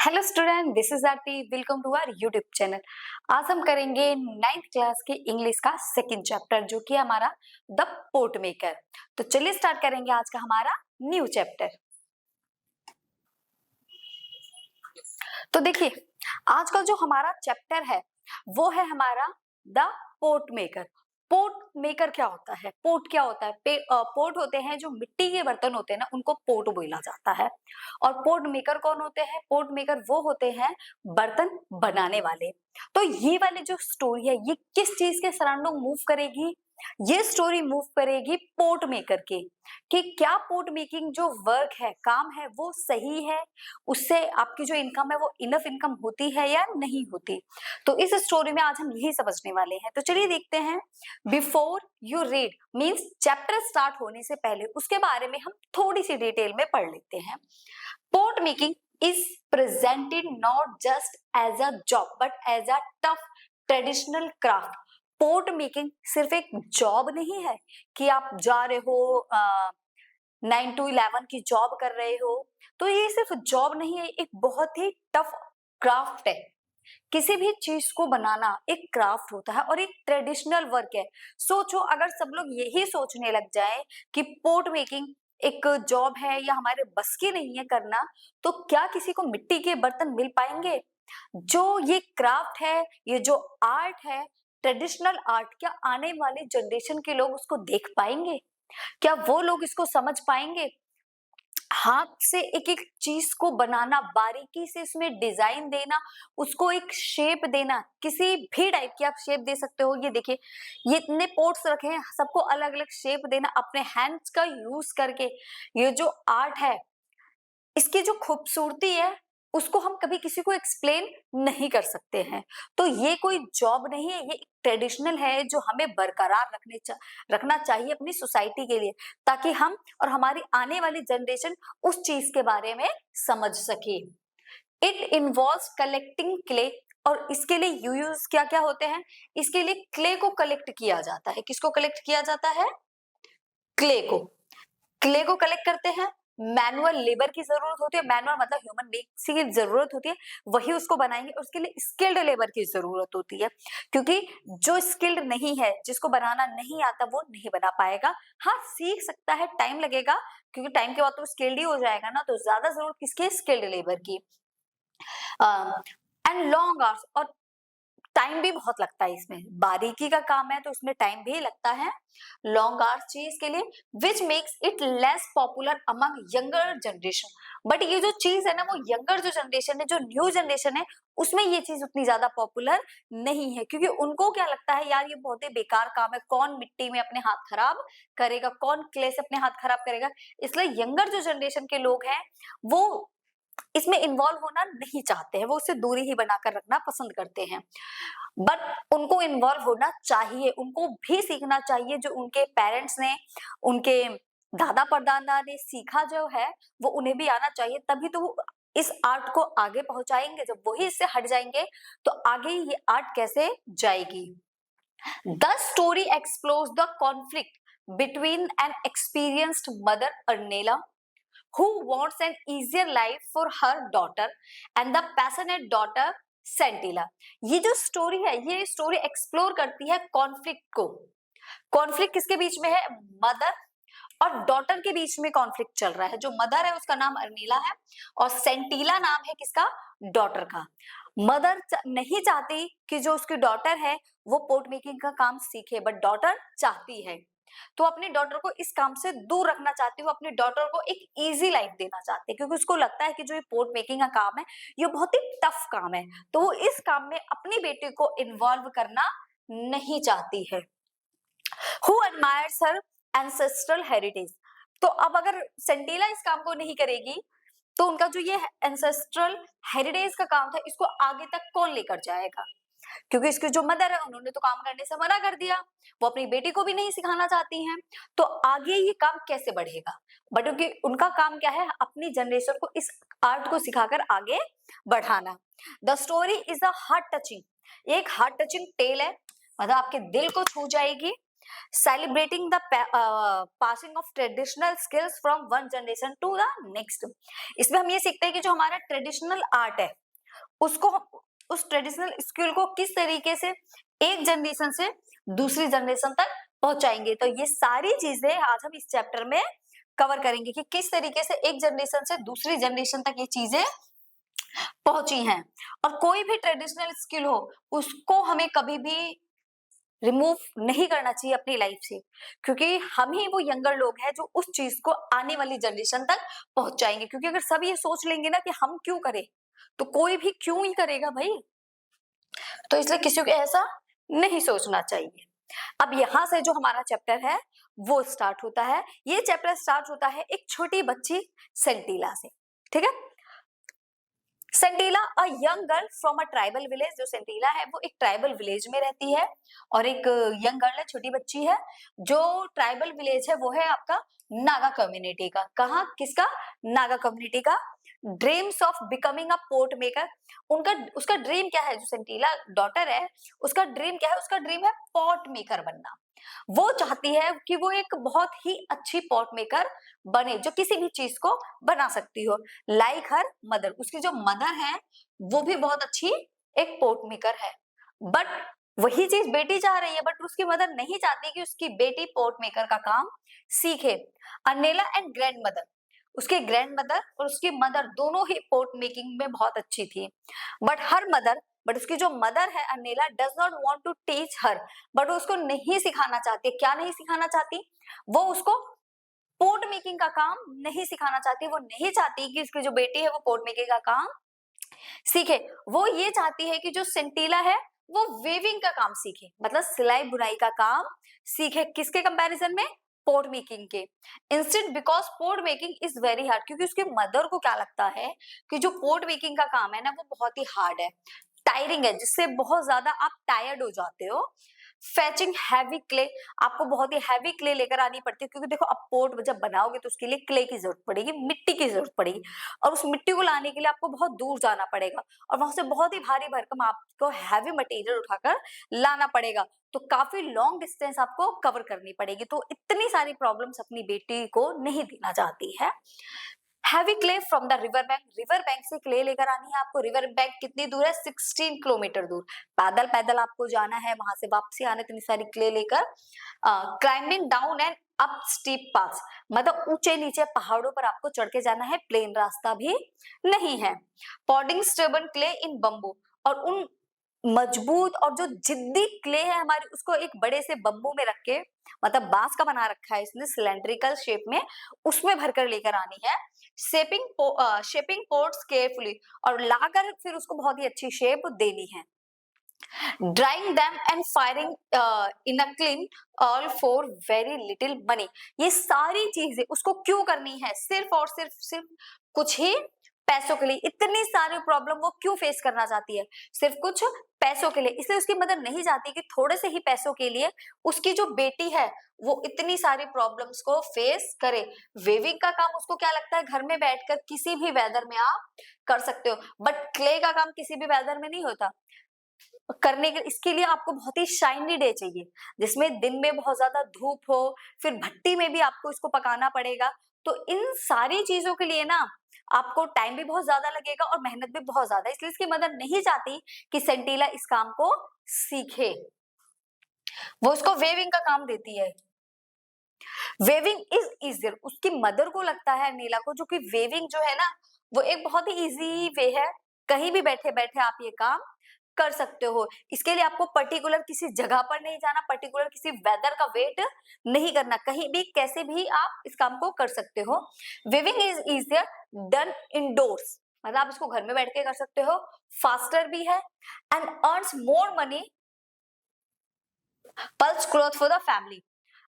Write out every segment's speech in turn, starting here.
Hello student, this is Aarti. Welcome to our YouTube channel. आज हम करेंगे 9th क्लास के इंग्लिश का सेकंड चैप्टर जो कि हमारा द पोट मेकर। तो चलिए स्टार्ट करेंगे आज का हमारा न्यू चैप्टर। तो देखिए, आज का जो हमारा चैप्टर है वो है हमारा the pot maker. Pot maker क्या होता है? पोट क्या होता है? पोट होते हैं जो मिट्टी के बर्तन होते हैं ना, उनको पोट बोला जाता है। और पोट मेकर कौन होते हैं? पोट मेकर वो होते हैं बर्तन बनाने वाले। तो ये वाली जो स्टोरी है ये किस चीज के सराउंडिंग मूव करेगी? ये स्टोरी मूव करेगी पोट मेकर के, कि क्या पोट मेकिंग जो वर्क है, काम है, वो सही है, उससे आपकी जो इनकम है वो इनफ इनकम होती है या नहीं होती। तो इस स्टोरी में आज हम यही समझने वाले हैं। तो चलिए देखते हैं। Before you read means chapter start होने से पहले उसके बारे में हम थोड़ी सी डिटेल में पढ़ लेते हैं। Pot making is presented not just as a job but as a tough traditional craft. Pot making सिर्फ एक जॉब नहीं है कि आप जा रहे हो 9 to 11 की जॉब कर रहे हो। तो ये सिर्फ जॉब नहीं है, एक बहुत ही टफ क्राफ्ट है। किसी भी चीज को बनाना एक क्राफ्ट होता है और एक ट्रेडिशनल वर्क है। सोचो, अगर सब लोग यही सोचने लग जाए कि पोट मेकिंग एक जॉब है या हमारे बस की नहीं है करना, तो क्या किसी को मिट्टी के बर्तन मिल पाएंगे? जो ये क्राफ्ट है, ये जो आर्ट है, ट्रेडिशनल आर्ट, क्या आने वाले जनरेशन के लोग उसको देख पाएंगे? क्या वो लोग इसको समझ पाएंगे? हाथ से एक एक चीज को बनाना, बारीकी से इसमें डिजाइन देना, उसको एक शेप देना, किसी भी टाइप की आप शेप दे सकते हो। ये देखिए, ये इतने पोर्ट्स रखे हैं, सबको अलग अलग शेप देना अपने हैंड्स का यूज करके। ये जो आर्ट है, इसकी जो खूबसूरती है, उसको हम कभी किसी को एक्सप्लेन नहीं कर सकते हैं। तो ये कोई जॉब नहीं है, ये ट्रेडिशनल है जो हमें बरकरार रखना चाहिए अपनी सोसाइटी के लिए, ताकि हम और हमारी आने वाली जनरेशन उस चीज के बारे में समझ सके। इट इन्वॉल्व्स कलेक्टिंग क्ले, और इसके लिए यूज क्या क्या होते हैं? इसके लिए क्ले को कलेक्ट किया जाता है। किसको कलेक्ट किया जाता है? क्ले को। क्ले को कलेक्ट करते हैं, मैनुअल लेबर की जरूरत होती है। मैनुअल मतलब ह्यूमन बीइंग्स की जरूरत होती है, वही उसको बनाएंगे। और उसके लिए स्किल्ड लेबर की जरूरत होती है, क्योंकि जो स्किल्ड नहीं है, जिसको बनाना नहीं आता, वो नहीं बना पाएगा। हाँ, सीख सकता है, टाइम लगेगा, क्योंकि टाइम के बाद तो स्किल्ड ही हो जाएगा ना। तो ज्यादा जरूरत किसकी? स्किल्ड लेबर की। एंड लॉन्ग आवर्स, और टाइम भी बहुत लगता है इसमें। बारीकी का काम है तो उसमें टाइम भी लगता है लॉन्ग आवर्स चीज के लिए, which makes it less popular among younger generation. But ये जो चीज है ना, वो यंगर जो जनरेशन है, जो न्यू जनरेशन है, उसमें ये चीज उतनी ज्यादा पॉपुलर नहीं है, क्योंकि उनको क्या लगता है, यार ये बहुत ही बेकार काम है, कौन मिट्टी में अपने हाथ खराब करेगा, कौन क्ले से अपने हाथ खराब करेगा। इसलिए यंगर जो जनरेशन के लोग हैं वो इसमें इन्वॉल्व होना नहीं चाहते हैं, वो उससे दूरी ही बनाकर रखना पसंद करते हैं। बट उनको इन्वॉल्व होना चाहिए, उनको भी सीखना चाहिए। जो उनके पेरेंट्स ने, उनके दादा परदादा ने सीखा जो है, वो उन्हें भी आना चाहिए। तभी तो वो इस आर्ट को आगे पहुंचाएंगे। जब वही इससे हट जाएंगे तो आगे ये आर्ट कैसे जाएगी? The story explores the conflict between an experienced mother Arenla who wants an easier life for her daughter and the passionate daughter सेंटिला। ये जो स्टोरी है, ये स्टोरी एक्सप्लोर करती है कॉन्फ्लिक्ट को। कॉन्फ्लिक्ट किसके बीच में है? मदर और डॉटर के बीच में कॉन्फ्लिक्ट चल रहा है। जो मदर है उसका नाम अर्नीला है और सेंटिला नाम है किसका? डॉटर का। मदर नहीं चाहती कि जो उसकी डॉटर है वो पोट मेकिंग का काम सीखे, बट डॉटर चाहती है, तो अपनी डॉटर को इस काम से दूर रखना चाहती हूँ, अपनी डॉटर को एक इजी लाइफ देना चाहती है, क्योंकि उसको लगता है कि जो ये पोट मेकिंग का काम है ये बहुत ही टफ काम है, तो वो इस काम में अपनी बेटी को इन्वॉल्व करना नहीं चाहती है। Who admires her ancestral heritage. तो अब अगर सेंटिला इस काम को नहीं करेगी तो उनका जो ये एंसेस्ट्रल हेरिटेज का काम था, इसको आगे तक कौन लेकर जाएगा? क्योंकि इसकी जो मदर है उन्होंने तो काम करने से मना कर दिया, वो अपनी बेटी को भी नहीं सिखाना चाहती हैं, तो आगे ये काम कैसे बढ़ेगा? बट क्योंकि उनका काम क्या है? अपनी जनरेशन को इस आर्ट को सिखाकर आगे बढ़ाना। The story is a heart touching, एक हार्ट टचिंग टेल है, मतलब आपके दिल को छू जाएगी। Celebrating the passing of traditional skills from one generation to the next. इसमें हम ये सीखते हैं कि जो हमारा ट्रेडिशनल आर्ट है उसको, उस ट्रेडिशनल स्किल को किस तरीके से एक जनरेशन से दूसरी जनरेशन तक पहुंचाएंगे। तो ये सारी चीजें आज हम इस चैप्टर में कवर करेंगे कि किस तरीके से एक जनरेशन से दूसरी जनरेशन तक ये चीजें पहुंची हैं। और कोई भी ट्रेडिशनल स्किल हो उसको हमें कभी भी रिमूव नहीं करना चाहिए अपनी लाइफ से, क्योंकि हम ही वो यंगर लोग हैं जो उस चीज को आने वाली जनरेशन तक पहुंचाएंगे। क्योंकि अगर सब ये सोच लेंगे ना कि हम क्यों करें, तो कोई भी क्यों ही करेगा भाई। तो इसलिए किसी को ऐसा नहीं सोचना चाहिए। अब यहाँ से जो हमारा चैप्टर है वो स्टार्ट होता है। ये चैप्टर स्टार्ट होता है एक छोटी बच्ची सेंटीला से, ठीक है। Sentila a young girl from a tribal village. जो सेंटीला है वो एक ट्राइबल विलेज में रहती है और एक यंग गर्ल है, छोटी बच्ची है। जो ट्राइबल विलेज है वो है आपका नागा कम्युनिटी का। कहाँ, किसका? नागा कम्युनिटी का। Dreams of becoming a pot maker. उनका, उसका ड्रीम क्या है? जो सेंटीला डॉटर है उसका ड्रीम क्या है? उसका ड्रीम है पॉट मेकर बनना। वो चाहती है कि वो एक बहुत ही अच्छी पॉट मेकर बने जो किसी भी चीज को बना सकती हो, लाइक हर मदर। उसकी जो मदर है वो भी बहुत अच्छी एक पॉट मेकर है, बट वही चीज बेटी चाह रही है, बट उसकी मदर नहीं चाहती कि उसकी बेटी पॉट मेकर का काम सीखे। अनेला एंड ग्रैंड मदर, उसके ग्रैंड मदर और उसकी मदर दोनों ही पॉट मेकिंग में बहुत अच्छी थी, बट उसकी जो मदर है Arenla does not want to teach her, but वो उसको नहीं सिखाना चाहती। क्या नहीं सिखाना चाहती? वो उसको पोर्ट मेकिंग का काम नहीं सिखाना चाहती। वो नहीं चाहती कि उसकी जो बेटी है वो पोर्ट मेकिंग का काम सीखे। वो ये चाहती है कि जो सेंटीला है वो वेविंग का काम सीखे, मतलब सिलाई बुनाई का काम सीखे। किसके कंपैरिजन में? पोर्ट मेकिंग के। Instant because port making is very hard, क्योंकि उसके मदर को क्या लगता है कि जो पोर्ट मेकिंग का काम है ना वो बहुत ही हार्ड है, टायरिंग है, जिससे बहुत ज्यादा आप टायर्ड हो जाते हो। फेचिंग हैवी क्ले, आपको बहुत ही हैवी क्ले लेकर आनी पड़ती है, क्योंकि देखो अब पोर्ट जब बनाओगे तो उसके लिए क्ले की जरूरत पड़ेगी, मिट्टी की जरूरत पड़ेगी, और उस मिट्टी को लाने के लिए आपको बहुत दूर जाना पड़ेगा और वहां से बहुत ही भारी भरकम आपको हैवी मटेरियल उठाकर लाना पड़ेगा। तो काफी लॉन्ग डिस्टेंस आपको कवर करनी पड़ेगी। तो इतनी सारी प्रॉब्लम्स अपनी बेटी को नहीं देना चाहती है। Heavy clay from the river bank, river bank से क्ले लेकर आनी है आपको। रिवर बैंक कितनी दूर है? 16 किलोमीटर दूर। पैदल पैदल आपको जाना है, वहां से वापसी आने, इतनी सारी क्ले लेकर। Climbing down and up steep paths, मतलब ऊंचे नीचे पहाड़ों पर आपको चढ़ के जाना है, प्लेन रास्ता भी नहीं है। पॉडिंग स्टेबन क्ले इन बम्बू, और उन मजबूत और जो जिद्दी क्ले है हमारी उसको एक बड़े से बम्बू में रख के, मतलब बांस का बना रखा है इसने सिलेंड्रिकल शेप में, उसमें भरकर लेकर आनी है। शेपिंग पोर्ट्स केयरफुली, और लाकर फिर उसको बहुत ही अच्छी शेप देनी है। Drawing them and firing in a clean all for very little money. ये सारी चीजें उसको क्यों करनी है? सिर्फ और सिर्फ कुछ ही पैसों के लिए। इतनी सारी प्रॉब्लम वो क्यों फेस करना चाहती है? सिर्फ कुछ पैसों के लिए। इसलिए उसकी मदर नहीं चाहती कि थोड़े से ही पैसों के लिए उसकी जो बेटी है वो इतनी सारी प्रॉब्लम्स को फेस करे। वेविंग का काम उसको क्या लगता है? घर में बैठकर किसी भी वेदर में आप कर सकते हो, बट क्ले का काम किसी भी वेदर में नहीं होता। करने के इसके लिए आपको बहुत ही शाइनी डे चाहिए, जिसमें दिन में बहुत ज्यादा धूप हो, फिर भट्टी में भी आपको इसको पकाना पड़ेगा। तो इन सारी चीजों के लिए ना आपको टाइम भी बहुत ज्यादा लगेगा और मेहनत भी बहुत ज्यादा, इसलिए इसकी मदर नहीं चाहती कि सेंटीला इस काम को सीखे। वो उसको वेविंग का काम देती है। वेविंग इज इजियर, उसकी मदर को लगता है नीला को, जो कि वेविंग जो है ना वो एक बहुत ही इजी वे है, कहीं भी बैठे बैठे आप ये काम कर सकते हो। इसके लिए आपको पर्टिकुलर किसी जगह पर नहीं जाना, पर्टिकुलर किसी वेदर का वेट नहीं करना, कहीं भी कैसे भी आप इस काम को कर सकते हो। Weaving is easier done indoors, मतलब आप इसको घर में बैठ के कर सकते हो, फास्टर भी है, and earns more money pulse cloth for the family.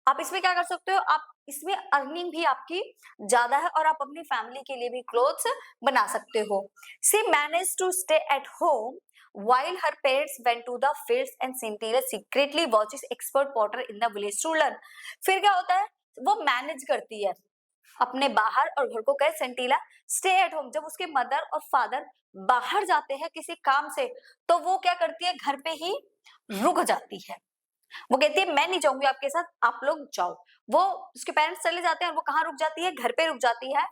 आप इसमें क्या कर सकते हो? आप इसमें अर्निंग भी आपकी ज्यादा है और आप अपनी फैमिली के लिए भी क्लोथ्स बना सकते हो। She manage to stay at home while her parents went to the fields and Cynthia secretly watches expert potter in the village to learn। फिर क्या होता है? वो मैनेज करती है अपने बाहर और घर को। कहे सेंटीला स्टे एट होम, जब उसके मदर और फादर बाहर जाते हैं किसी काम से तो वो क्या करती है? घर पे ही रुक जाती है। वो कहती है मैं नहीं जाऊंगी आपके साथ, आप लोग जाओ। वो उसके पेरेंट्स चले जाते हैं और वो कहाँ रुक जाती है, घर पे रुक जाती है।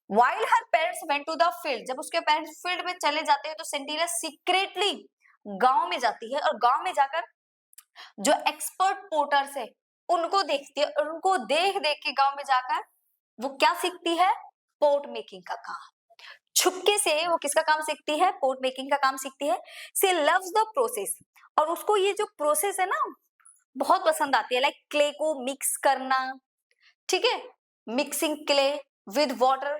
While her parents went to the field, जब उसके पेरेंट्स फील्ड में चले जाते हैं तो सेंटिला सीक्रेटली गांव में जाती है और गांव में जाकर जो एक्सपर्ट पोर्टर्स है उनको देखती है और उनको देख देख के गांव में जाकर वो क्या सीखती है, पोर्ट मेकिंग का काम। छुपके से वो किसका काम सीखती है, पोर्ट मेकिंग का काम सीखती है। सी लव्स द प्रोसेस, और उसको ये जो प्रोसेस है ना बहुत पसंद आती है, लाइक क्ले को मिक्स करना, ठीक है, mixing clay with water,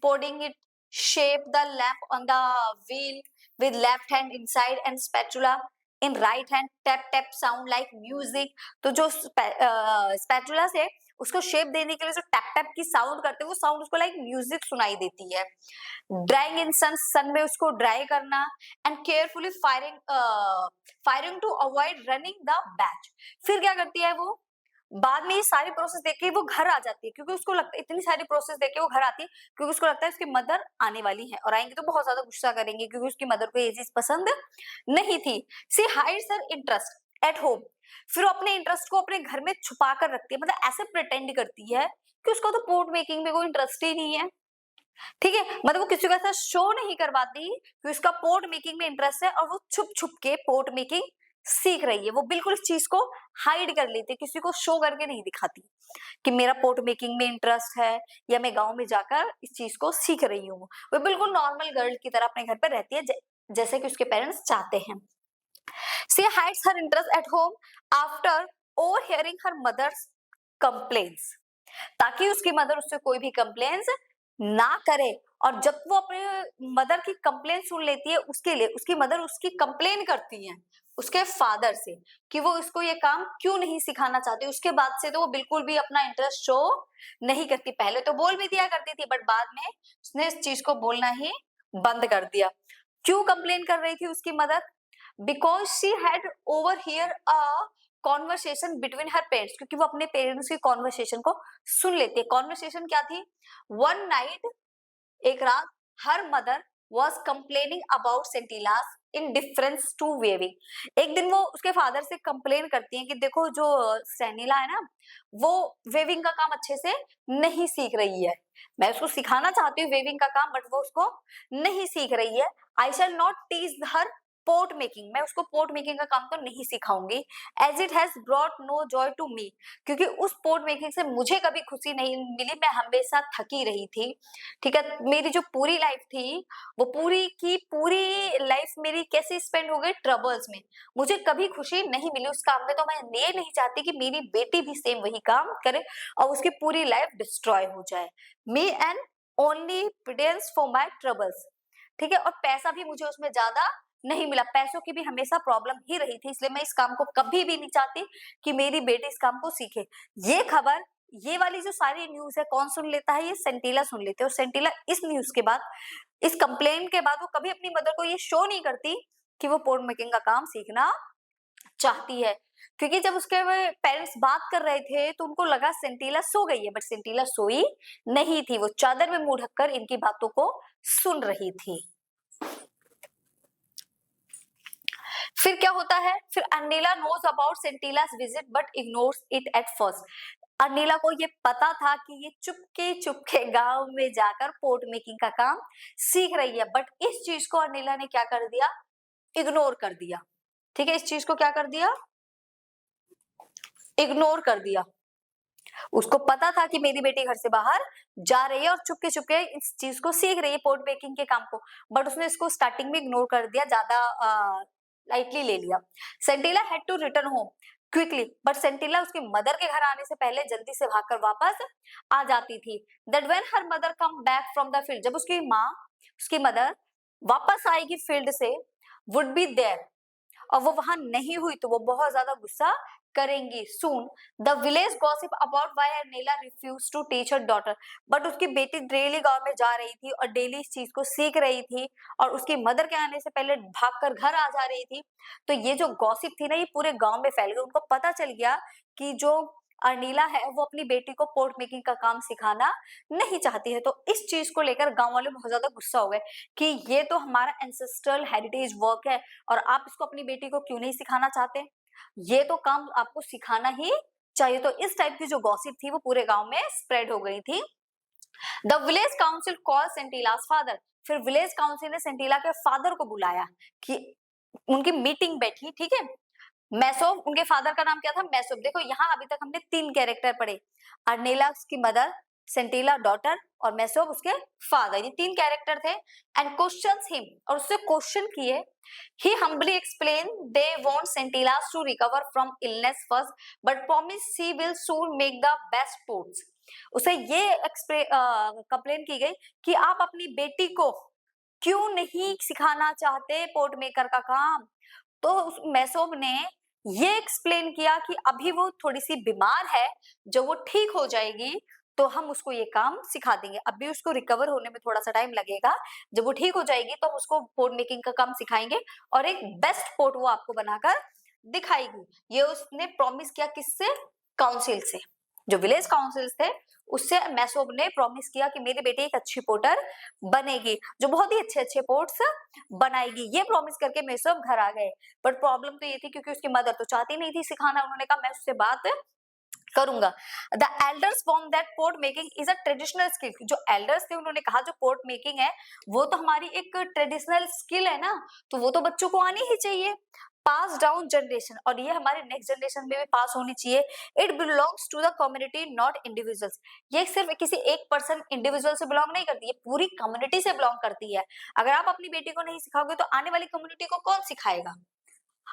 pouring it, shape the lamp on the wheel with left hand inside and spatula in right hand, tap tap sound like music। तो जो स्पैचुला से उसको शेप देने के लिए जो टैप टैप की साउंड करते हैं वो साउंड उसको लाइक म्यूजिक सुनाई देती है। ड्राइंग इन सन, सन में उसको ड्राई करना, and carefully firing to avoid ruining the batch. फिर क्या करती है वो, बाद में ये सारी प्रोसेस देख के वो घर आ जाती है, क्योंकि उसको लगता है इतनी सारी प्रोसेस देख के वो घर आती है क्योंकि उसको लगता है उसकी मदर आने वाली है और आएंगे तो बहुत ज्यादा गुस्सा करेंगे क्योंकि उसकी मदर को ये चीज पसंद नहीं थी। She hides her interest at home, फिर वो अपने इंटरेस्ट को अपने घर में छुपा कर रखती है, मतलब ऐसे प्रिटेंड करती है कि उसको तो पोर्ट मेकिंग में कोई इंटरेस्ट ही नहीं है, ठीक है, मतलब वो किसी को ऐसा शो नहीं करवाती कि उसका पोर्ट मेकिंग में इंटरेस्ट है और वो छुप छुप के पोर्ट मेकिंग सीख रही है। वो बिल्कुल इस चीज को हाइड कर लेती है, किसी को शो करके नहीं दिखाती कि मेरा पोर्ट मेकिंग में इंटरेस्ट है या मैं गांव में जाकर इस चीज को सीख रही हूँ। वो बिल्कुल नॉर्मल गर्ल की तरह अपने घर पर रहती है जैसे कि उसके पेरेंट्स चाहते हैं। She hides her interest at home after overhearing her mother's complaints, ताकि उसकी मदर उससे कोई भी कंप्लेंट्स ना करे। और जब वो अपने मदर की कंप्लेन सुन लेती है उसके लिए उसकी मदर उसकी कंप्लेन करती है उसके फादर से कि वो इसको ये काम क्यों नहीं सिखाना चाहती, उसके बाद से तो वो बिल्कुल भी अपना इंटरेस्ट शो नहीं करती। पहले तो बोल भी दिया करती थी बट बाद में उसने इस चीज को बोलना ही बंद कर दिया। क्यों कंप्लेन कर रही थी उसकी mother, because she had over here a conversation between her parents, क्योंकि वो अपने पेरेंट्स की कॉन्वर्सेशन को सुन लेती है। कॉन्वर्सेशन क्या थी, वन नाइट, एक रात, her mother was complaining about Sentila's indifference to weaving. एक दिन वो उसके फादर से कंप्लेन करती हैं कि देखो जो सेनिला है ना वो वेविंग का काम अच्छे से नहीं सीख रही है, मैं उसको सिखाना चाहती हूँ वेविंग का काम बट वो उसको नहीं सीख रही है। I shall not teach her pot making, मैं उसको पोर्ट मेकिंग का काम तो नहीं सिखाऊंगी, as it has brought no joy to me, क्योंकि उस पोर्ट मेकिंग से मुझे कभी खुशी नहीं मिली, मैं हमेशा थकी रही थी, ठीक है। मेरी जो पूरी लाइफ थी वो पूरी की पूरी लाइफ मेरी कैसे स्पेंड हो गई, ट्रबल्स में, मुझे कभी खुशी नहीं मिली उस काम में। तो मैं ये नहीं चाहती कि मेरी बेटी भी सेम वही काम करे और उसकी पूरी लाइफ डिस्ट्रॉय हो जाए। Me and only pittance for my troubles, ठीक है। और पैसा भी मुझे उसमें ज्यादा नहीं मिला, पैसों की भी हमेशा प्रॉब्लम ही रही थी, इसलिए मैं इस काम को कभी भी नहीं चाहती कि मेरी बेटी इस काम को सीखे। ये खबर, ये वाली जो सारी न्यूज है कौन सुन लेता है, ये सेंटिला सुन लेते हैं। और सेंटिला इस न्यूज के बाद, इस कंप्लेन के बाद वो कभी अपनी मदर को ये शो नहीं करती कि वो पोर्ट मेकिंग का काम सीखना चाहती है, क्योंकि जब उसके पेरेंट्स बात कर रहे थे तो उनको लगा सेंटिला सो गई है, बट सेंटिला सोई नहीं थी, वो चादर में मुंह ढककर इनकी बातों को सुन रही थी। फिर क्या होता है, फिर Arenla knows about Sentila's visit but ignores it at first. Arenla को ये पता था कि ये चुपके चुपके गांव में जाकर पोर्ट मेकिंग का काम सीख रही है, बट इस चीज को अनिला ने क्या कर दिया, इग्नोर कर दिया, ठीक है। इस चीज को क्या कर दिया, इग्नोर कर दिया। उसको पता था कि मेरी बेटी घर से बाहर जा रही है और चुपके चुपके इस चीज को सीख रही है, पोर्ट मेकिंग के काम को, बट उसने इसको स्टार्टिंग में इग्नोर कर दिया, ज्यादा लाइटली ले लिया। Sentila had to return home quickly, but Sentila उसकी मदर के घर आने से पहले जल्दी से भागकर वापस आ जाती थी। That when her mother come back from the field, जब उसकी माँ, उसकी मदर वापस आएगी फील्ड से, वुड बी देयर, और वो वहां नहीं हुई तो वो बहुत ज्यादा गुस्सा करेंगी। Soon the village gossip about why Anila refuse to teach her daughter, but उसकी बेटी डेली गांव में जा रही थी और डेली इस चीज को सीख रही थी और उसकी मदर के आने से पहले भागकर घर आ जा रही थी। तो ये जो गॉसिप थी ना ये पूरे गांव में फैल गई, उनको पता चल गया कि जो अनिला है वो अपनी बेटी को पोर्ट मेकिंग का काम सिखाना नहीं चाहती है। तो इस चीज को लेकर गांव वाले बहुत ज्यादा गुस्सा हो गए कि ये तो हमारा एंसेस्ट्रल हेरिटेज वर्क है और आप इसको अपनी बेटी को क्यों नहीं सिखाना चाहते। ये तो काम आपको सिखाना ही चाहिए। तो इस टाइप की जो गॉसिप थी वो पूरे गांव में स्प्रेड हो गई थी। The village council call Sentila's father, फिर विलेज काउंसिल ने सेंटिला के फादर को बुलाया कि उनकी मीटिंग बैठी, ठीक है। मैसोब, उनके फादर का नाम क्या था? मैसोब। देखो यहाँ अभी तक हमने 3 कैरेक्टर पढ़े, अर्नेला उसकी मदर, सेंटिला डॉटर और मैसोब उसके फादर, ये 3 कैरेक्टर थे। एंड क्वेश्चंस हिम, और उससे क्वेश्चन किए। He humbly explain they want Sentila to recover from illness first but promise he will soon make the best pots. उसे ये कंप्लेन की गई कि आप अपनी बेटी को क्यों नहीं सिखाना चाहते पोर्ट मेकर का काम। तो उस मैसोब ने ये एक्सप्लेन किया कि अभी वो थोड़ी सी बीमार है, जब वो ठीक हो जाएगी तो हम उसको ये काम सिखा देंगे, अभी उसको रिकवर होने में थोड़ा सा टाइम लगेगा, जब वो ठीक हो जाएगी तो हम उसको पोर्ट मेकिंग का काम सिखाएंगे और एक बेस्ट पोर्ट वो आपको बनाकर दिखाएगी। ये उसने प्रॉमिस किया, किससे? काउंसिल से, जो विलेज काउंसिल थे उससे मैसोब ने प्रॉमिस किया कि मेरी बेटी एक अच्छी पोर्टर बनेगी, जो बहुत ही अच्छे अच्छे पोर्ट्स बनाएगी। ये प्रॉमिस करके मैसोब घर आ गए। बट प्रॉब्लम तो ये थी क्योंकि उसकी मदर तो चाहती नहीं थी सिखाना, उन्होंने कहा मैं उससे बात करूंगा। The elders form that port making is a traditional skill, जो एल्डर्स थे उन्होंने कहा जो पोर्ट मेकिंग है वो तो हमारी एक ट्रेडिशनल स्किल है ना, तो वो तो बच्चों को आनी ही चाहिए। पास डाउन जनरेशन, और ये हमारे नेक्स्ट जनरेशन में भी पास होनी चाहिए। It belongs to the community not individuals, ये सिर्फ किसी एक पर्सन इंडिविजुअल से बिलोंग नहीं करती, ये पूरी कम्युनिटी से बिलोंग करती है। अगर आप अपनी बेटी को नहीं सिखाओगे तो आने वाली कम्युनिटी को कौन सिखाएगा?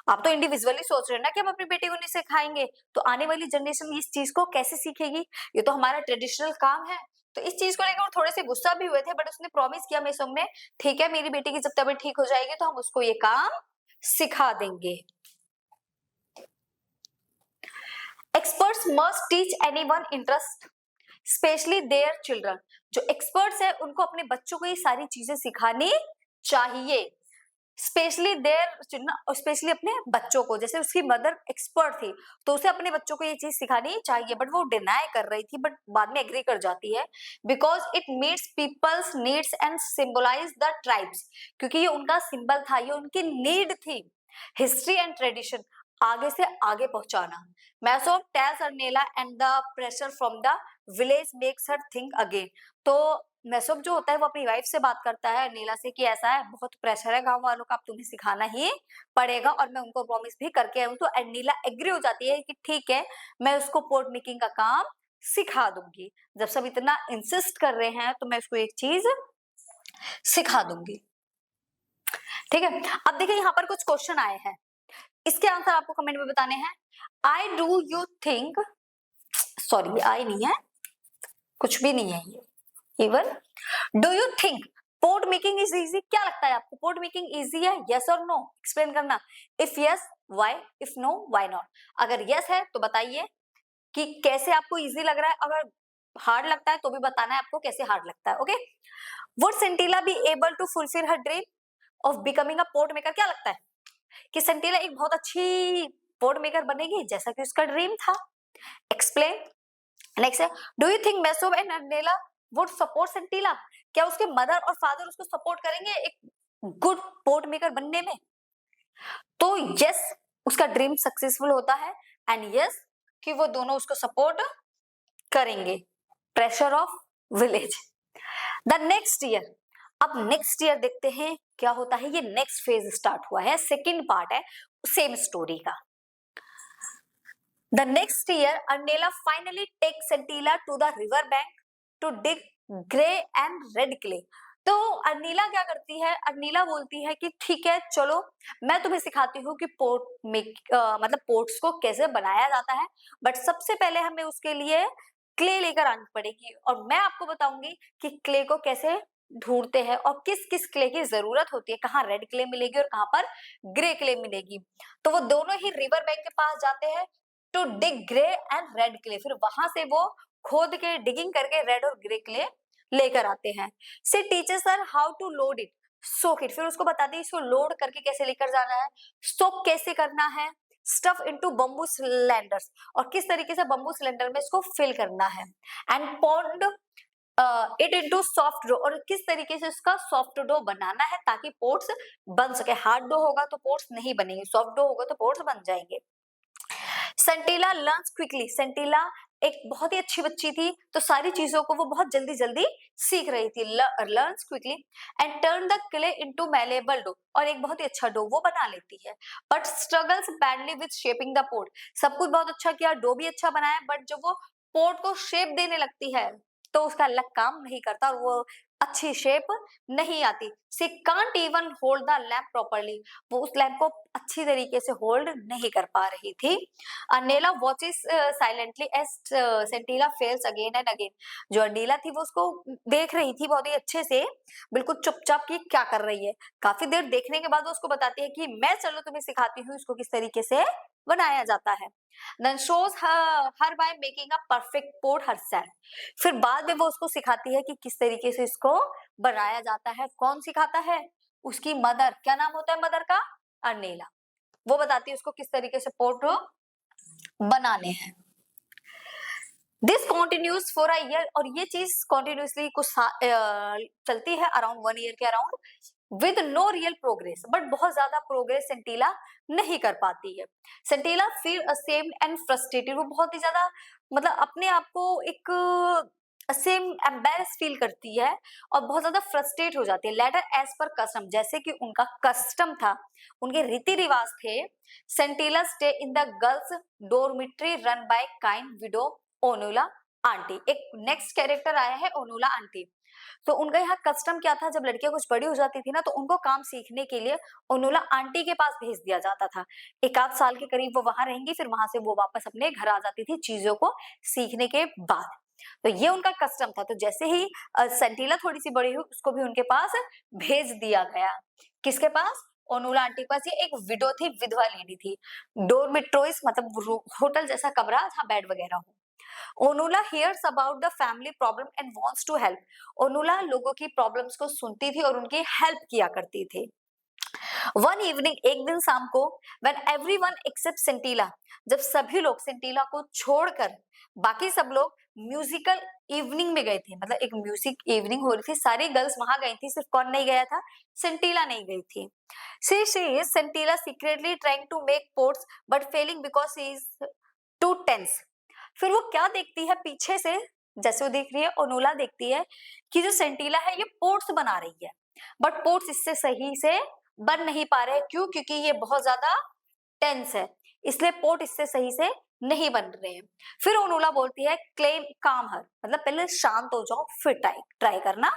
आप तो इंडिविजुअली सोच रहे हैं ना कि हम अपनी बेटी को नहीं सिखाएंगे, तो आने वाली जनरेशन इस चीज को कैसे सीखेगी? ये तो हमारा ट्रेडिशनल काम है। तो इस चीज को लेकर वो थोड़े से गुस्सा भी हुए थे, बट उसने प्रॉमिस किया मैसोब ने, ठीक है मेरी बेटी की जब तबीयत ठीक हो जाएगी तो हम उसको ये काम सिखा देंगे। Experts must teach anyone interest specially their children, जो एक्सपर्ट्स है उनको अपने बच्चों को ये सारी चीजें सिखानी चाहिए। स्पेशली देयर, स्पेशली अपने बच्चों को, जैसे उसकी मदर एक्सपर्ट थी तो उसे अपने बच्चों को ये चीज सिखानी चाहिए, बट वो डिनाई कर रही थी, बट बाद में एग्री कर जाती है। Because it meets people's needs and symbolise the tribes, क्योंकि ये उनका सिंबल था, ये उनकी नीड थी। हिस्ट्री एंड ट्रेडिशन, आगे से आगे पहुंचाना। Maisob tells Arenla and the pressure from the village makes her think again. तो मैसोब जो होता है वो अपनी वाइफ से बात करता है अर्नेला से कि ऐसा है, बहुत प्रेशर है गांव वालों का, अब तुम्हें सिखाना ही पड़ेगा, और मैं उनको प्रॉमिस भी करके आई हूँ। तो अर्नेला एग्री हो जाती है कि ठीक है मैं उसको पोर्ट मेकिंग का काम सिखा दूंगी, जब सब इतना इंसिस्ट कर रहे हैं तो मैं उसको एक चीज सिखा दूंगी। ठीक है, अब देखिए यहाँ पर कुछ क्वेश्चन आए हैं, इसके आंसर आपको कमेंट में बताने हैं। I do you think, sorry I नहीं है, कुछ भी नहीं है ये, even do you think port making is easy, क्या लगता है आपको पोर्ट मेकिंग इजी है? यस और नो एक्सप्लेन करना। If yes why, if know why not. अगर यस है तो बताइए कि कैसे आपको इजी लग रहा है, अगर हार्ड लगता है तो भी बताना है आपको कैसे हार्ड लगता है। Okay, would Sentila be able to fulfil her dream of becoming a pot maker, क्या लगता है कि सेंटिला एक बहुत अच्छी पोर्ट मेकर बनेगी जैसा कि उसका ड्रीम था? एक्सप्लेन। नेक्स्ट है, do you think Maisob and Arenla would support Sentila, क्या उसके मदर और फादर उसको सपोर्ट करेंगे एक गुड पोर्ट मेकर बनने में? तो यस, उसका ड्रीम सक्सेसफुल होता है, एंड यस कि वो दोनों उसको सपोर्ट करेंगे। Pressure of village. The next year, अब नेक्स्ट ईयर देखते हैं क्या होता है। ये नेक्स्ट फेज स्टार्ट हुआ है, सेकेंड पार्ट है सेम स्टोरी का। The next year Arenla finally take Sentila to the river bank to dig grey and red clay. तो अर्नीला क्या करती है, अर्नीला बोलती है कि ठीक है चलो मैं तुम्हें सिखाती हूँ कि पोर्ट मेक मतलब पोर्ट्स को कैसे बनाया जाता है, बट सबसे पहले हमें उसके लिए क्ले लेकर आनी पड़ेगी, और मैं आपको बताऊंगी कि क्ले को कैसे ढूंढते हैं और किस किस क्ले की जरूरत होती है, कहाँ रेड क्ले मिलेगी और कहाँ पर ग्रे क्ले मिलेगी। तो वो दोनों ही रिवर बैंक के पास जाते हैं to dig grey and red clay, फिर वहां से वो खोद के डिगिंग करके रेड और ग्रे क्ले लेकर आते हैं। She teaches her how to load it, soak it, फिर उसको बताते हैं इसको लोड करके कैसे लेकर जाना है, सोक कैसे करना है, स्टफ इनटू बम्बू सिलेंडर्स, और किस तरीके से बम्बू सिलेंडर में इसको फिल करना है, and pound it into soft dough, और किस तरीके से इसका सॉफ्ट डो बनाना है ताकि पोर्ट्स बन सके। हार्ड डो होगा तो पोर्ट्स नहीं बनेंगे, सॉफ्ट डो होगा तो पोर्ट्स बन जाएंगे। सेंटिला लर्न्स क्विकली, सेंटिला एक बहुत ही अच्छी बच्ची थी, तो सारी चीजों को वो बहुत जल्दी जल्दी सीख रही थी। Learns quickly and turn the clay into malleable dough, और एक बहुत ही अच्छा डो वो बना लेती है। But struggles badly with shaping the port, सब कुछ बहुत अच्छा किया, डो भी अच्छा बनाया, बट जब वो पोर्ट को शेप देने लगती है तो उसका लक काम नहीं करता और वो अच्छी शेप नहीं आती। She can't even hold the lamp properly, वो उस लैम्प को अच्छी तरीके से होल्ड नहीं कर पा रही थी। Arenla watches silently as Sentila fails again and again, जो अनीला थी वो उसको देख रही थी बहुत ही अच्छे से, बिल्कुल चुपचाप की क्या कर रही है। काफी देर देखने के बाद वो उसको बताती है कि मैं चलो तुम्हें सिखाती हूँ इसको किस तरीके से बनाया जाता है। Then shows her by making a perfect pot herself, फिर बाद में वो उसको सिखाती है कि किस तरीके से इसको बनाया जाता है। कौन सिखाता है? उसकी मदर। क्या नाम होता है मदर का? अर्नेला। वो बताती है उसको किस तरीके से पोर्ट बनाने हैं। This continues for a year, और ये चीज कॉन्टिन्यूसली कुछ चलती है अराउंड 1 ईयर के around, with no real progress, but बहुत ज्यादा प्रोग्रेस सेंटिला नहीं कर पाती है। Sentila feel ashamed and frustrated, वो बहुत ही ज्यादा मतलब अपने आप को एक सेम एम्बेरस फील करती है और बहुत ज्यादा फ्रस्ट्रेट हो जाती है। लेटर एज पर कस्टम, जैसे कि उनका कस्टम था, उनके रीति रिवाज थे, Sentila stay in the girls dormitory run by kind widow Onula aunty. एक नेक्स्ट कैरेक्टर आया है ओनुला आंटी। तो उनका यहाँ कस्टम क्या था, जब लड़कियां कुछ बड़ी हो जाती थी ना तो उनको काम सीखने के लिए ओनुला आंटी के पास भेज दिया जाता था। 1 आध साल के करीब वो वहां रहेंगी, फिर वहां से वो वापस अपने घर आ जाती थी चीजों को सीखने के बाद। तो ये उनका कस्टम था। तो जैसे ही सेंटिला थोड़ी सी बड़ी हुई उसको भी उनके पास भेज दिया गया। किसके पास? ओनुला आंटी के पास। ये एक विडो थी, विधवा लेडी थी। डोरमिट्रोइस मतलब होटल जैसा कमरा जहाँ बेड वगैरह हो। ओनुला hears about the family problem and wants to help. ओनुला लोगों की प्रॉब्लम्स को सुनती थी और उनकी हेल्प किया करती थी। वन इवनिंग, एक दिन शाम को, when everyone except सेंटिला, जब सभी लोग सेंटिला को छोड़कर बाकी सब लोग म्यूजिकल इवनिंग में गए थे, मतलब एक म्यूजिक इवनिंग हो रही थी, सारी गर्ल्स वहां गई थी, सिर्फ कौन नहीं गया था? सेंटिला नहीं गई थी। She Sentila secretly trying to make pots but failing because she is too tense. फिर वो क्या देखती है पीछे से, जैसे वो देख रही है, ओनुला देखती है कि जो सेंटिला है ये पोर्ट्स बना रही है, बट पोर्ट्स इससे सही से बन नहीं पा रहे। क्यों? क्योंकि ये बहुत ज्यादा टेंस है, इसलिए पोर्ट इससे सही से नहीं बन रहे हैं। फिर ओनुला बोलती है क्लेम काम हर, मतलब पहले शांत हो जाओ फिर ट्राई करना।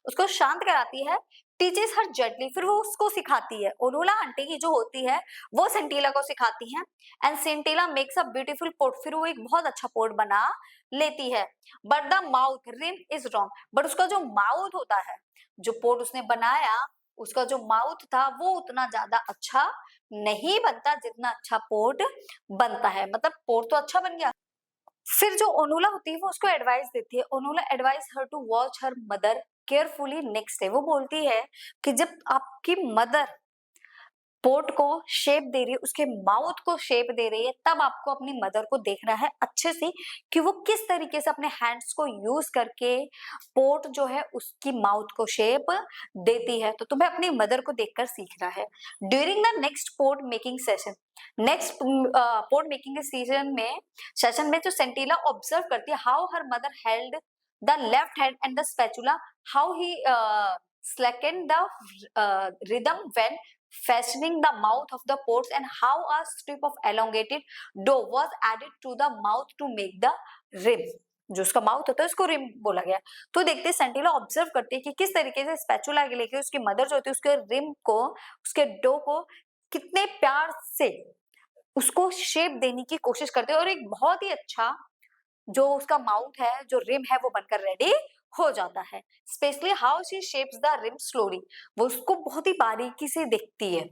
उसको शांत कराती है। टीचेस हर जेंटली, फिर वो उसको सिखाती है। ओनुला आंटी की जो होती है वो सेंटिला को सिखाती है। And Sentila makes a beautiful pot, फिर वो एक बहुत अच्छा पोर्ट बना लेती है। But the mouth rim is wrong, but उसका जो माउथ होता है, जो पोर्ट उसने बनाया उसका जो माउथ था वो उतना ज्यादा अच्छा नहीं बनता जितना अच्छा पोर्ट बनता है। मतलब पोर्ट तो अच्छा बन गया। फिर जो ओनुला होती है वो उसको एडवाइस देती है। Onula advise her to watch her mother carefully next day. वो बोलती है कि जब आपकी मदर पोर्ट को शेप दे रही है, उसके माउथ को शेप दे रही है, तब आपको अपनी मदर को देखना है अच्छे से कि वो किस तरीके से अपने हैंड्स को यूज करके पोर्ट जो है उसकी माउथ को शेप देती है। तो तुम्हें अपनी मदर को देखकर सीखना है। During the next port making session, next port making session में जो सेंटिला ऑब्जर्व करती है how her mother held the left hand and the spatula, how he slackened the rhythm when fastening the mouth of the ports, and how a strip of elongated dough was added to the mouth to make the rim। जो उसका mouth होता है उसको rim बोला गया। तो देखते सेंटिला observe करते हैं कि किस तरीके से स्पैचुला लेके उसकी मदर जो होती है उसके रिम को, उसके डो को कितने प्यार से उसको शेप देने की कोशिश करते हैं, और एक बहुत ही अच्छा जो उसका माउथ है, जो रिम है, वो बनकर रेडी हो जाता है। Specially how she shapes the rim slowly, वो उसको बहुत ही बारीकी से देखती है।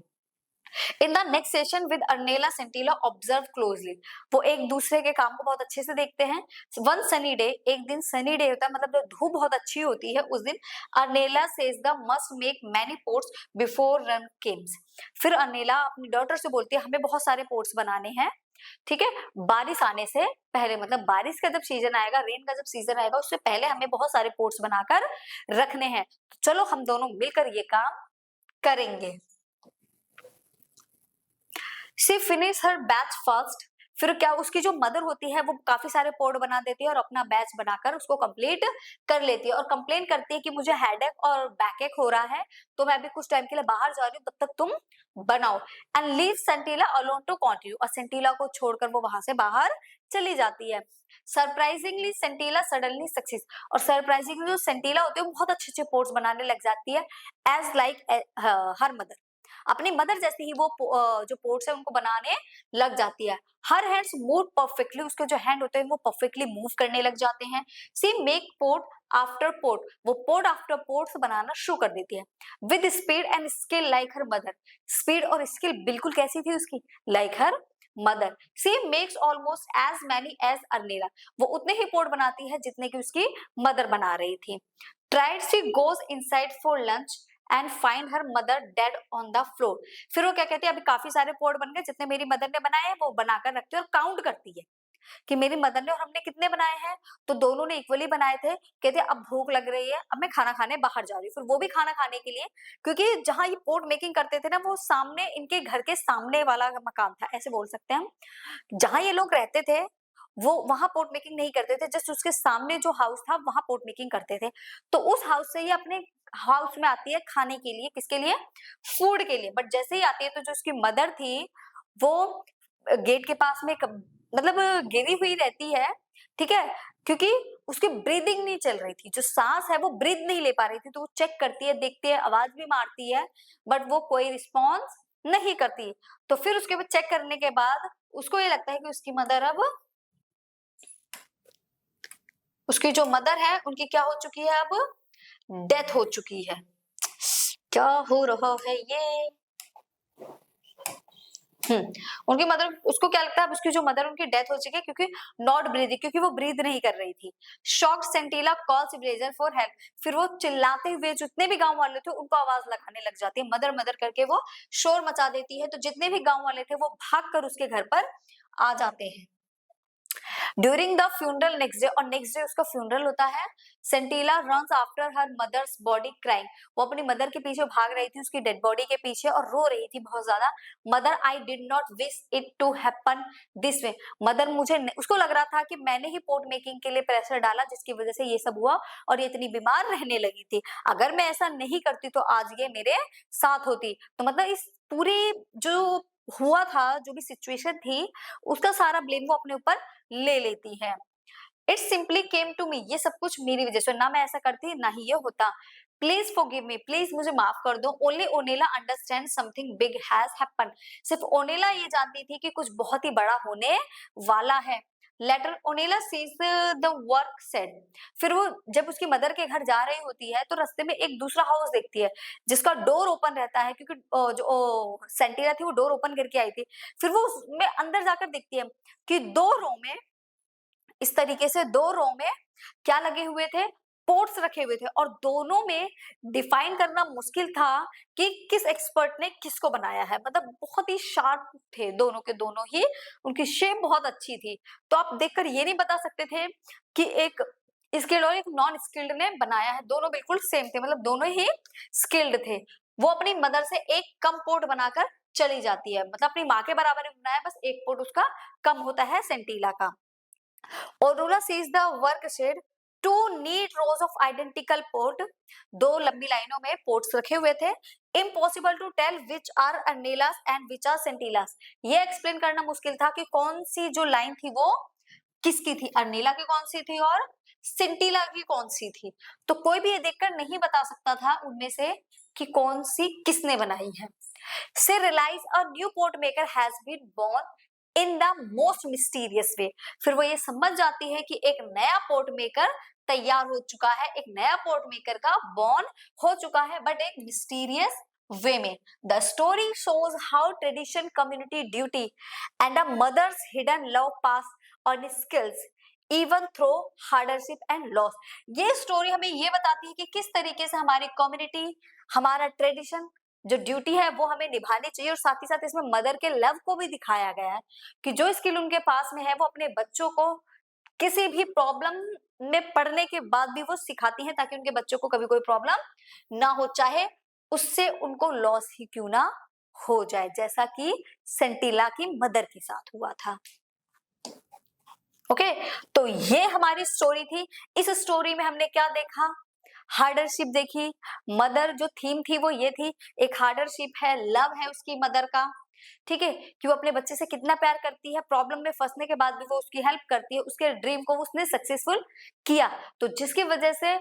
In the next session with Arenla Sentila observe closely, वो एक दूसरे के काम को बहुत अच्छे से देखते हैं। वन सनी डे, एक दिन सनी डे होता है, मतलब जब धूप बहुत अच्छी होती है उस दिन Arenla says they must make many pots before rain comes. फिर अर्नेला अपनी डॉटर से बोलती है हमें बहुत सारे पोर्ट्स बनाने हैं, ठीक है, बारिश आने से पहले, मतलब बारिश का जब सीजन आएगा, रेन का जब सीजन आएगा उससे पहले हमें बहुत सारे पोर्ट्स बनाकर रखने हैं। तो चलो हम दोनों मिलकर ये काम करेंगे। She finished her batch first, फिर क्या उसकी जो मदर होती है वो काफी सारे पोर्ट बना देती है और अपना बैच बनाकर उसको कंप्लीट कर लेती है और कंप्लेन करती है कि मुझे हेडेक और बैकएक हो रहा है, तो मैं अभी कुछ टाइम के लिए बाहर जा रही हूँ, तब तक तुम बनाओ। And leave Sentila alone to continue, और सेंटिला को छोड़कर वो वहां से बाहर चली जाती है। सरप्राइजिंगली सेंटिला सडनली सक्सेस, और सरप्राइजिंगली जो सेंटिला होती है वो बहुत अच्छे अच्छे पोर्ट्स बनाने लग जाती है, एज लाइक हर मदर, अपनी मदर जैसे ही वो जो पोर्ट्स है उनको बनाने लग जाती है। हर हैंड्स मूव परफेक्टली, उसके जो हैंड होते हैं वो परफेक्टली मूव करने लग जाते हैं। She make pot after pot, वो पोर्ट आफ्टर पोर्ट्स बनाना शुरू कर देती है। With speed and skill like her mother, speed और स्किल बिल्कुल कैसी थी उसकी, like her mother. She makes almost as many as Arenla, वो उतने ही पोर्ट बनाती है जितने की उसकी मदर बना रही थी। Tired she goes inside for lunch and find her mother dead on the floor, फिर वो क्या कहती है, अभी काफी सारे पोर्ट बन गए, जितने मेरी मदर ने बनाए हैं वो बनाकर रखती है और काउंट करती है कि मेरी मदर ने और हमने कितने बनाए हैं, तो दोनों ने इक्वली बनाए थे। कहते अब भूख लग रही है, अब मैं खाना खाने बाहर जा रही हूँ। फिर वो भी खाना खाने के लिए, क्योंकि जहां ये पोर्ट मेकिंग करते थे ना वो सामने, इनके घर के सामने वाला मकान था, ऐसे बोल सकते हैं हम। जहां ये लोग रहते थे वो वहां पोर्ट मेकिंग नहीं करते थे, जस्ट उसके सामने जो हाउस था वहां पोर्ट मेकिंग करते थे। तो उस हाउस से ये अपने हाउस में आती है खाने के लिए, किसके लिए, फूड के लिए। बट जैसे ही आती है तो जो उसकी मदर थी वो गेट के पास में मतलब गिरी हुई रहती है, ठीक है, क्योंकि उसकी ब्रीदिंग नहीं चल रही थी, जो सांस है वो ब्रीद नहीं ले पा रही थी। तो वो चेक करती है, देखती है, आवाज भी मारती है, बट वो कोई रिस्पॉन्स नहीं करती। तो फिर उसके बाद चेक करने के बाद उसको ये लगता है कि उसकी मदर अब, उसकी जो मदर है उनकी क्या हो चुकी है, अब डेथ हो चुकी है। क्या हो रहा है ये, उनकी मदर, उसको क्या लगता है, अब उसकी जो मदर उनकी डेथ हो चुकी है, क्योंकि नॉट ब्रीदिंग, क्योंकि वो ब्रीद नहीं कर रही थी। Shock Sentila calls villager for help, फिर वो चिल्लाते हुए जितने भी गांव वाले थे उनको आवाज लगाने लग जाती है, मदर मदर करके वो शोर मचा देती है। तो जितने भी गांव वाले थे वो भाग कर उसके घर पर आ जाते हैं। During the funeral next day, और नेक्स्ट डे उसका फ्यूनरल होता है, Sentila runs after her mother's body crying, वो अपनी मदर के पीछे भाग रही थी, उसकी डेड बॉडी के पीछे, और रो रही थी बहुत ज्यादा। Mother I did not wish it to happen this way, mother मुझे, उसको लग रहा था कि मैंने ही पोर्ट मेकिंग के लिए प्रेशर डाला जिसकी वजह से ये सब हुआ और ये इतनी बीमार रहने लगी थी। अगर मैं ऐसा नहीं करती तो आज ये मेरे साथ होती। तो मतलब इस पूरी जो हुआ था, जो भी सिचुएशन थी, उसका सारा ब्लेम वो अपने ऊपर ले लेती है। It simply came to me, ये सब कुछ मेरी वजह से, ना मैं ऐसा करती ना ही ये होता। प्लीज फॉरगिव मी, प्लीज मुझे माफ कर दो। Only Onula understand something big has happen, सिर्फ ओनेला ये जानती थी कि कुछ बहुत ही बड़ा होने वाला है। Later Onula sees the work shed, फिर वो जब उसकी मदर के घर जा रही होती है तो रास्ते में एक दूसरा हाउस देखती है जिसका डोर ओपन रहता है, क्योंकि जो सेंटिला थी वो डोर ओपन करके आई थी। फिर वो उसमें अंदर जाकर देखती है कि दो रो में, इस तरीके से दो रो में क्या लगे हुए थे, पोर्ट्स रखे हुए थे, और दोनों में डिफाइन करना मुश्किल था कि किस एक्सपर्ट ने किसको बनाया है। मतलब बहुत ही शार्प थे दोनों के दोनों ही, उनकी शेप बहुत अच्छी थी। तो आप देखकर ये नहीं बता सकते थे कि एक स्किल्ड और एक नॉन स्किल्ड ने बनाया है, दोनों बिल्कुल सेम थे, मतलब दोनों ही स्किल्ड थे। वो अपनी मदर से एक कम पोर्ट बनाकर चली जाती है, मतलब अपनी माँ के बराबर ही बनाया, बस एक पोर्ट उसका कम होता है सेंटिला का। Orula sees the work shed, two neat rows of identical port, दो लंबी लाइनों में पोर्ट्स रखे हुए थे। Impossible to tell which are Arnelas and which are Scintillas, ये एक्सप्लेन करना मुश्किल था कि कौन सी जो लाइन थी वो किसकी थी, अर्नीला की कौन सी थी और सिंटिला की कौन सी थी। तो कोई भी ये देखकर नहीं बता सकता था उनमें से कि कौन सी किसने बनाई है। She realized a new port maker has been born in the most mysterious way, फिर वो ये समझ जाती है कि एक नया पोर्ट मेकर तैयार हो चुका है, एक नया पोर्ट मेकर का बॉर्न हो चुका है, बट एक मिस्टीरियस वे में। The story shows how tradition, community duty and a mother's hidden love pass on skills even through hardship and loss. ये स्टोरी हमें ये बताती है कि किस तरीके से हमारी कम्युनिटी, हमारा ट्रेडिशन, जो ड्यूटी है वो हमें निभानी चाहिए, और साथ ही साथ इसमें मदर के लव को भी दिखाया गया है कि जो स्किल उनके पास में है वो अपने बच्चों को किसी भी प्रॉब्लम में पड़ने के बाद भी वो सिखाती हैं, ताकि उनके बच्चों को कभी कोई प्रॉब्लम ना हो, चाहे उससे उनको लॉस ही क्यों ना हो जाए, जैसा कि सेंटिला की मदर के साथ हुआ था। ओके, तो ये हमारी स्टोरी थी। इस स्टोरी में हमने क्या देखा, हार्डरशिप देखी। मदर जो थीम थी वो ये थी, एक हार्डरशिप है, लव है उसकी मदर का, ठीक है, कि वो अपने बच्चे से कितना प्यार करती है, प्रॉब्लम में फंसने के बाद भी वो उसकी हेल्प करती है, उसके ड्रीम को उसने सक्सेसफुल किया, तो जिसकी वजह से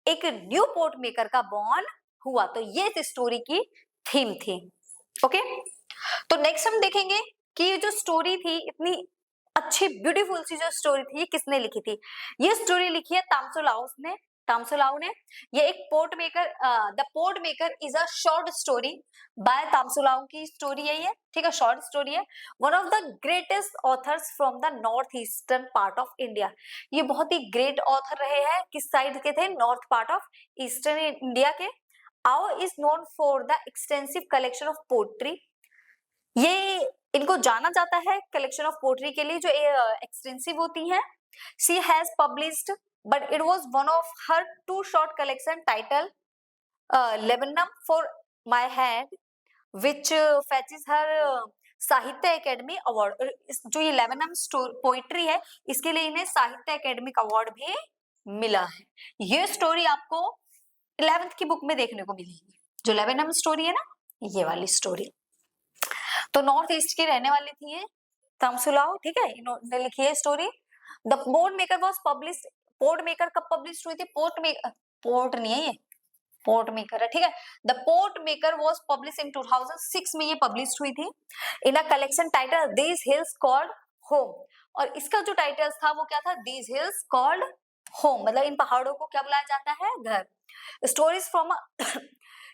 एक न्यू पोर्ट मेकर का बॉर्न हुआ। तो ये इस स्टोरी की थीम थी। ओके, तो नेक्स्ट हम देखेंगे कि ये जो स्टोरी थी, इतनी अच्छी ब्यूटीफुल सी जो स्टोरी थी, ये किसने लिखी थी। ये स्टोरी लिखी है तामसुलाउ ने। ये एक pot maker, the pot maker is a short story by Temsula Ao की स्टोरी है ये, ठीक है, शॉर्ट स्टोरी है। One of the greatest authors from the north eastern part of India. ये बहुत ही ग्रेट ऑथर रहे हैं, किस साइड के थे, north part of eastern India के। Ao is known for the extensive collection of pottery. ये इनको जाना जाता है कलेक्शन ऑफ पोट्री के लिए जो एक्सटेंसिव होती हैं। She has published but it was one of her two short collection title laburnum for my hand which fetches her Sahitya Akademi award. जो ये लेबनम पोइट्री है, इसके लिए इन्हें साहित्य एकेडमिक अवार्ड भी मिला है। ये स्टोरी आपको 11th की बुक में देखने को मिलेगी, जो लेबनम स्टोरी है ना, ये वाली स्टोरी। तो नॉर्थ ईस्ट की रहने वाली थी ये तामसुलाउ, ठीक है, इन्होंने लिखी है story. The pot maker was published. Port maker कब पब्लिश हुई थी, पोर्ट नहीं है ये, पोर्ट मेकर है, ठीक है। The pot maker was publish in 2006 में ये पब्लिश हुई थी in a collection title these hills called home. और इसका जो टाइटल था वो क्या था, दीज हिल्स कॉल्ड होम, मतलब इन पहाड़ों को क्या बुलाया जाता है, घर। स्टोरीज फ्रॉम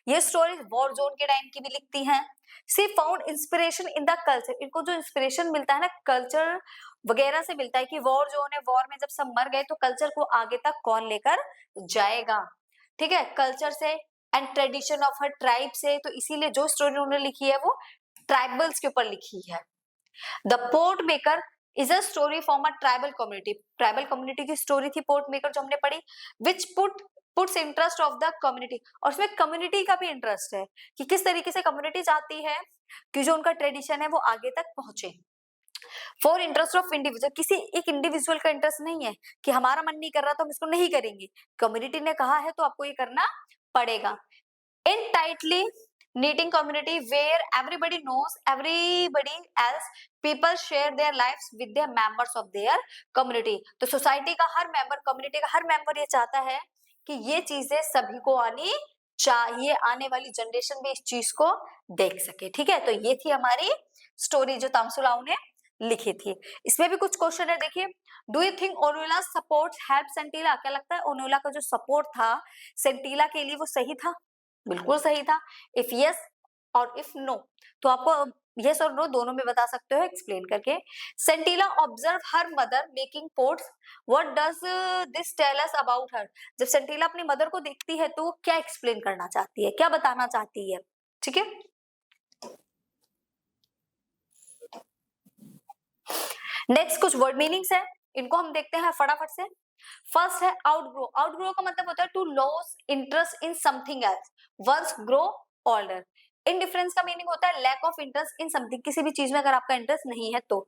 ये स्टोरीज वॉर जोन के टाइम की भी लिखती हैं। She found inspiration in the culture. इनको जो इंस्पिरेशन मिलता है ना कल्चर वगैरह से मिलता है, कि वॉर जोन है, वॉर में जब सब मर गए तो कल्चर को आगे तक कौन लेकर जाएगा, ठीक है, कल्चर से and tradition of her tribe से। तो इसीलिए जो स्टोरी उन्होंने लिखी है वो ट्राइबल्स के ऊपर लिखी है। The pot maker is a story from a tribal community. Tribal community की स्टोरी थी पोर्ट मेकर जो हमने पढ़ी, विच puts interest of the community. और उसमें कम्युनिटी का भी इंटरेस्ट है कि किस तरीके से कम्युनिटी चाहती है कि जो उनका ट्रेडिशन है वो आगे तक पहुंचे। फॉर इंटरेस्ट ऑफ इंडिविजुअल, किसी एक इंडिविजुअल का इंटरेस्ट नहीं है कि हमारा मन नहीं कर रहा तो हम इसको नहीं करेंगे, कम्युनिटी ने कहा है तो आपको ये करना पड़ेगा। इन tightly knitting community where everybody knows everybody else, people share their lives with their members of their community। तो सोसाइटी का हर मेंबर, कम्युनिटी का हर मेंबर ये चाहता है कि ये चीजें सभी को आनी चाहिए, आने वाली जनरेशन भी इस चीज को देख सके, ठीक है। तो ये थी हमारी स्टोरी जो तामसुलाउ ने लिखी थी। इसमें भी कुछ क्वेश्चन है, देखिए, do you think Onula support help Sentila. क्या लगता है ओनुला का जो सपोर्ट था सेंटीला के लिए वो सही था, बिल्कुल सही था। इफ यस और इफ नो, तो आपको यस और नो दोनों में बता सकते हो एक्सप्लेन करके। Sentila observe her mother making pots, what does this tell us about her. जब सेंटीला अपनी मदर को देखती है तो वो क्या एक्सप्लेन करना चाहती है, क्या बताना चाहती है, ठीक है। नेक्स्ट कुछ वर्ड मीनिंग्स है, इनको हम देखते हैं फटाफट से। फर्स्ट है आउटग्रो। आउटग्रो का मतलब होता है to lose interest in something else, once grow older. Indifference का मीनिंग होता है lack of interest in something, किसी भी चीज में अगर आपका इंटरेस्ट नहीं है तो।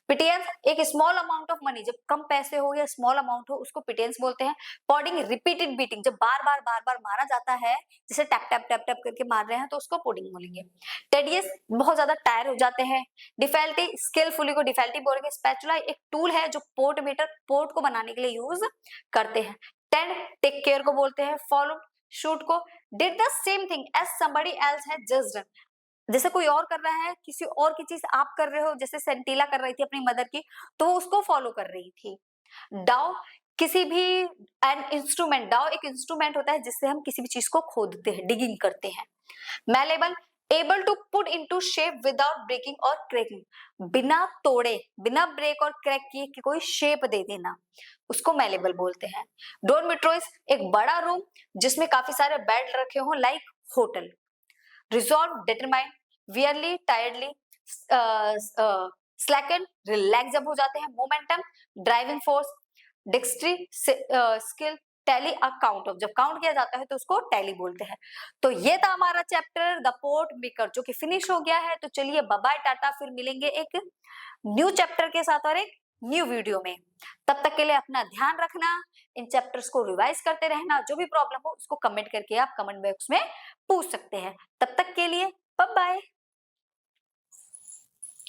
पिटियंस एक स्मॉल अमाउंट ऑफ मनी, जब कम पैसे हो या स्मॉल अमाउंट हो उसको पिटियंस बोलते हैं। पॉडिंग रिपीटेड बीटिंग, जब बार बार मारा जाता है, जैसे टैप टैप टैप टैप करके मार रहे हैं तो उसको पोडिंग बोलेंगे। टेडियस बहुत ज्यादा टायर हो जाते हैं। डिफेल्टी स्किलफुली को डिफेल्टी बोलेंगे। स्पैचुला एक टूल है जो पोर्ट मेकर पोर्ट को बनाने के लिए यूज करते हैं। टेंड टेक केयर को बोलते हैं। फॉलो शूट को did the same thing as somebody else had just done, जैसे कोई और कर रहा है, किसी और की चीज आप कर रहे हो, जैसे सेंटीला कर रही थी अपनी मदर की तो वो उसको फॉलो कर रही थी। डाउ किसी भी एन इंस्ट्रूमेंट, डाउ एक इंस्ट्रूमेंट होता है जिससे हम किसी भी चीज को खोदते हैं, डिगिंग करते हैं। Malleable able to put into shape without breaking और क्रैकिंग, बिना तोड़े बिना ब्रेक और क्रैक किए कि कोई शेप दे देना, उसको मैलेबल बोलते हैं। डोरमिटोरियस एक बड़ा रूम जिसमें काफी सारे बेड रखे हो like hotel. Resolve determine wearily tiredly, slacken relax जब हो जाते हैं। Momentum driving force. Dexterity skill. Tally a count of, जब काउंट किया जाता है तो उसको टैली बोलते हैं। तो ये था हमारा चैप्टर द पोर्ट मेकर जो कि फिनिश हो गया है। तो चलिए बाय बाय टाटा, फिर मिलेंगे एक न्यू चैप्टर के साथ और एक न्यू वीडियो में। तब तक के लिए अपना ध्यान रखना, इन चैप्टर्स को रिवाइज करते रहना, जो भी प्रॉब्लम हो उसको कमेंट करके आप कमेंट बॉक्स में पूछ सकते हैं। तब तक के लिए